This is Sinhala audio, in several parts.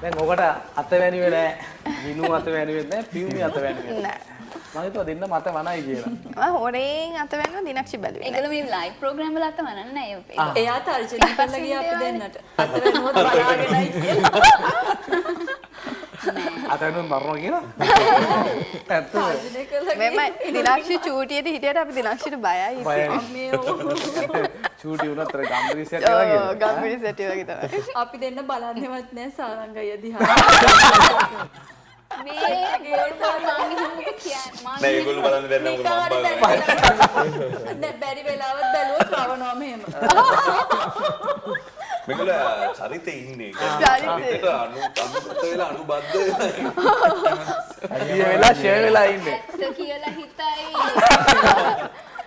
දැන් ඔකට අත වැණිවේ නෑ. විනු අත වැණිවෙත් නෑ. පියුමි අත වැණිවෙත් නෑ. මම හිතුවා දෙන්න මත වනයි කියලා. මම හොරෙන් අත වැන්නුවා දිනක්ෂි බැලුවේ. ඒගොල්ලෝ මේ ලයිව් ප්‍රෝග්‍රෑම් වල අත වනන්නේ නැහැ. එයා තර්ජනය කරලා ගියා අපි දෙන්නට. අත වෙනවොත් බලාගෙනයි කියලා. අත වැණුවොත් මරනවා කියලා. ඇත්ත. තර්ජනය කරලා මෙම දිනක්ෂි චූටියට හිටියට අපි දිනක්ෂිට බයයි. මේ චූටි වුණත් අර ගම්බිරිසියක් කියලා ඔව් කියනවා. ගම්බිරිසැටි වගේ තමයි. අපි දෙන්න බලන්නේවත් නැහැ සාරංගය දිහා. මේ ගේට්ටුව මම එහෙම කියන්නේ. නෑ ඒගොල්ලෝ බලන්න බැරි නෑ මොකද මම නෑ බැරි වෙලාවත් බැලුවොත් රවනවා මෙහෙම. මේගොල්ලෝ චරිතේ ඉන්නේ. චරිතේ. අනුගත වෙලා අනුබද්ධ වෙලා. අයිය වෙලා ෂෙයා වෙලා ඉන්නේ. ඇත්ත කියලා හිතයි.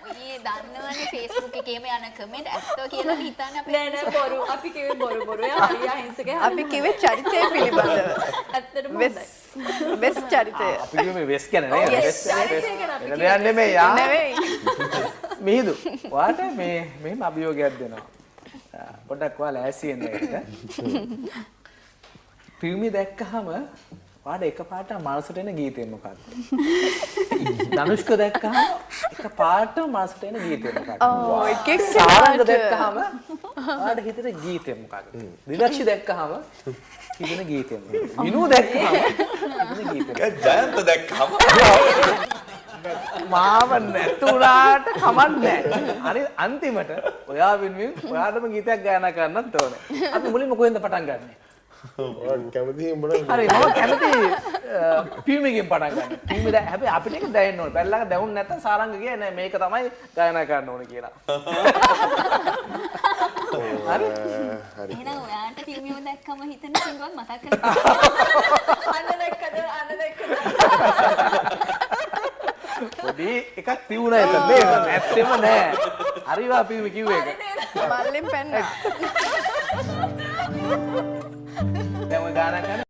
ඔය දන්නවනේ Facebook එකේම යන කමෙන්ට් ඇත්ත කියලා හිතන්නේ අපි නෑ නෑ බොරු. අපි කිව්වේ බොරු. එයා හරි අහිංසකයි. අපි කිව්වේ චරිතය පිළිබඳව. ඇත්තටම වෙස් හොඳයි. වෙස් චරිතය. අපි කිව්වේ වෙස් කියන්නේ නේද? Yes, චරිතය ගැන අපි වෙන දෙයක් නෙමෙයි යා. නෙවෙයි. මිහිදු. ඔයාට මෙහෙම අභියෝගයක් දෙනවා. පොඩ්ඩක් ඔයාලා ඈසියෙන් එන්න. පියුමි දැක්කහම ඔයාට එකපාරට මනසට එන ගීතය මොකක්ද? ධනුෂ්ක දැක්කහම එකපාරට මනසට එන ගීතය මොකක්ද? ඔව් එකෙක් සාරංග දැක්කහම ඔයාට හිතේ ගීතය මොකක්ද? දිනක්ෂි දැක්කහම හිතෙන ගීතය මොකක්ද? විනු දැක්කහම හිතෙන ගීතය මොකක්ද? ජයන්ත දැක්කම මාව නැතුණාට කමන්නේ නැහැ. හරි අන්තිමට ඔයා වෙනුවෙන් ඔයාටම ගීතයක් ගායනා කරන්නත් ඕනේ. අපි මුලින්ම කොහෙන්ද පටන් ගන්නෙ? ඔයාලට කැමති මොනවද? හරි මම කැමති පියුමිගෙන් පටන් ගන්න. පියුමි දැන් හැබැයි අපිට ඒක දැනෙන්න ඕනේ. පැල්ලක දැවුන් නැත්නම් සාරංග කියන්නේ නෑ මේක තමයි ගායනා කරන්න ඕනේ කියලා. හරි. එහෙනම් ඔයාට ෆිල්ම් එක දැක්කම හිතෙන සිංගවත් මතක් කරගන්න. අන්න දැක්කද පොඩි එකක් තියුණා එතන නේද? නැත්තෙම නෑ. හරිවා පියුමි කිව්වේ ඒක. මල්ලෙන් පැන්නා. දැන් ඔය ගානක් ගන්න